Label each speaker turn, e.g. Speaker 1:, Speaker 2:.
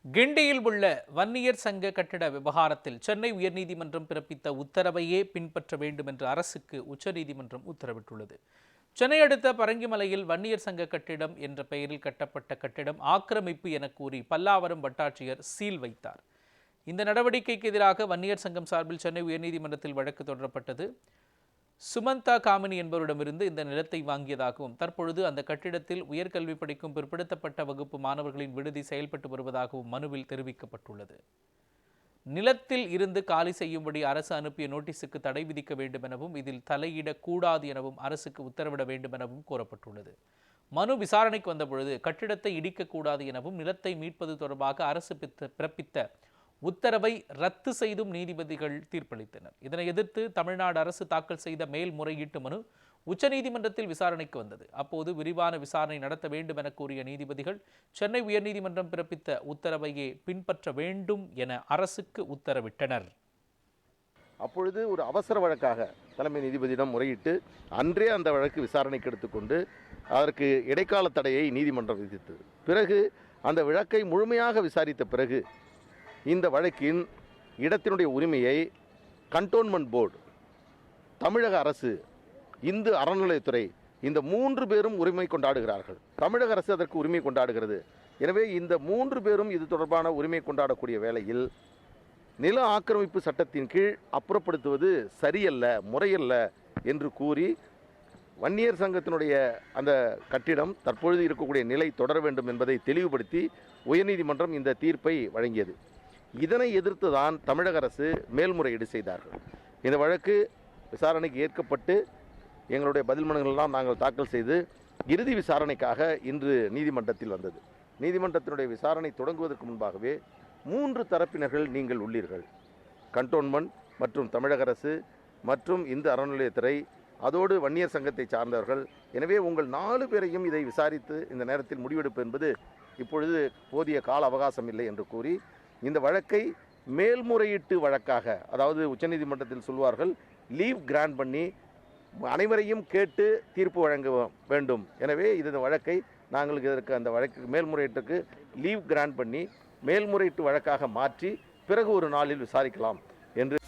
Speaker 1: கிண்டியில் உள்ள வன்னியர் சங்க கட்டிட விவகாரத்தில் சென்னை உயர்நீதிமன்றம் பிறப்பித்த உத்தரவையே பின்பற்ற வேண்டும் என்று அரசுக்கு உச்சநீதிமன்றம் உத்தரவிட்டுள்ளது. சென்னை அடுத்த பரங்கிமலையில் வன்னியர் சங்க கட்டிடம் என்ற பெயரில் கட்டப்பட்ட கட்டிடம் ஆக்கிரமிப்பு என கூறி பல்லாவரம் வட்டாட்சியர் சீல் வைத்தார். இந்த நடவடிக்கைக்கு எதிராக வன்னியர் சங்கம் சார்பில் சென்னை உயர்நீதிமன்றத்தில் வழக்கு தொடரப்பட்டது. சுமந்தா காமினி என்பவரிடமிருந்து இந்த நிலத்தை வாங்கியதாகவும் தற்பொழுது அந்த கட்டிடத்தில் உயர்கல்வி படிக்கும் பிற்படுத்தப்பட்ட வகுப்பு மாணவர்களின் விடுதி செயல்பட்டு வருவதாகவும் மனுவில் தெரிவிக்கப்பட்டுள்ளது. நிலத்தில் இருந்து காலி செய்யும்படி அரசு அனுப்பிய நோட்டீஸுக்கு தடை விதிக்க வேண்டும் எனவும் இதில் தலையிடக்கூடாது எனவும் அரசுக்கு உத்தரவிட வேண்டும் எனவும் கோரப்பட்டுள்ளது. மனு விசாரணைக்கு வந்தபொழுது கட்டிடத்தை இடிக்கக்கூடாது எனவும் நிலத்தை மீட்பது தொடர்பாக அரசு பிறப்பித்த உத்தரவை ரத்து செய்தும் நீதிபதிகள் தீர்ப்பளித்தனர். இதனை எதிர்த்து தமிழ்நாடு அரசு தாக்கல் செய்த மேல்முறையீட்டு மனு உச்சநீதிமன்றத்தில் விசாரணைக்கு வந்தது. அப்போது விரிவான விசாரணை நடத்த வேண்டும் என கூறிய நீதிபதிகள் சென்னை உயர்நீதிமன்றம் பிறப்பித்த உத்தரவையே பின்பற்ற வேண்டும் என அரசுக்கு உத்தரவிட்டனர்.
Speaker 2: அப்பொழுது ஒரு அவசர வழக்காக தலைமை நீதிபதியிடம் முறையிட்டு அன்றே அந்த வழக்கு விசாரணைக்கு எடுத்துக்கொண்டு அதற்கு இடைக்கால தடையை நீதிமன்றம் விதித்தது. பிறகு அந்த வழக்கை முழுமையாக விசாரித்த பிறகு இந்த வழக்கின் இடத்தினுடைய உரிமையை கண்டோன்மெண்ட் போர்டு, தமிழக அரசு, இந்து அறநிலையத்துறை இந்த 3 பேரும் உரிமை கொண்டாடுகிறார்கள். தமிழக அரசு அதற்கு உரிமை கொண்டாடுகிறது. எனவே இந்த 3 பேரும் இது தொடர்பான உரிமை கொண்டாடக்கூடிய வேளையில் நில ஆக்கிரமிப்பு சட்டத்தின் கீழ் அப்புறப்படுத்துவது சரியல்ல, முறையல்ல என்று கூறி வன்னியர் சங்கத்தினுடைய அந்த கட்டிடம் தற்பொழுது இருக்கக்கூடிய நிலை தொடர வேண்டும் என்பதை தெளிவுபடுத்தி உயர்நீதிமன்றம் இந்த தீர்ப்பை வழங்கியது. இதனை எதிர்த்து தான் தமிழக அரசு மேல்முறையீடு செய்தார்கள். இந்த வழக்கு விசாரணைக்கு ஏற்கப்பட்டு எங்களுடைய பதில் மனுகளெல்லாம் நாங்கள் தாக்கல் செய்து இறுதி விசாரணைக்காக இன்று நீதிமன்றத்தில் வந்தது. நீதிமன்றத்தினுடைய விசாரணை தொடங்குவதற்கு முன்பாகவே 3 தரப்பினர்கள் நீங்கள் உள்ளீர்கள். கண்டோன்மெண்ட் மற்றும் தமிழக அரசு மற்றும் இந்து அறநிலையத்துறை, அதோடு வன்னியர் சங்கத்தை சார்ந்தவர்கள். எனவே உங்கள் 4 பேரையும் இதை விசாரித்து இந்த நேரத்தில் முடிவெடுப்பு என்பது இப்பொழுது போதிய கால அவகாசம் இல்லை என்று கூறி இந்த வழக்கை மேல்முறையீட்டு வழக்காக, அதாவது உச்சநீதிமன்றத்தில் சொல்வார்கள் லீவ் கிராண்ட் பண்ணி அனைவரையும் கேட்டு தீர்ப்பு வழங்க வேண்டும். எனவே இந்த வழக்கை நாங்கள் இதற்கு அந்த வழக்கு மேல்முறையீட்டுக்கு லீவ் கிராண்ட் பண்ணி மேல்முறையீட்டு வழக்காக மாற்றி பிறகு ஒரு நாளில் விசாரிக்கலாம் என்று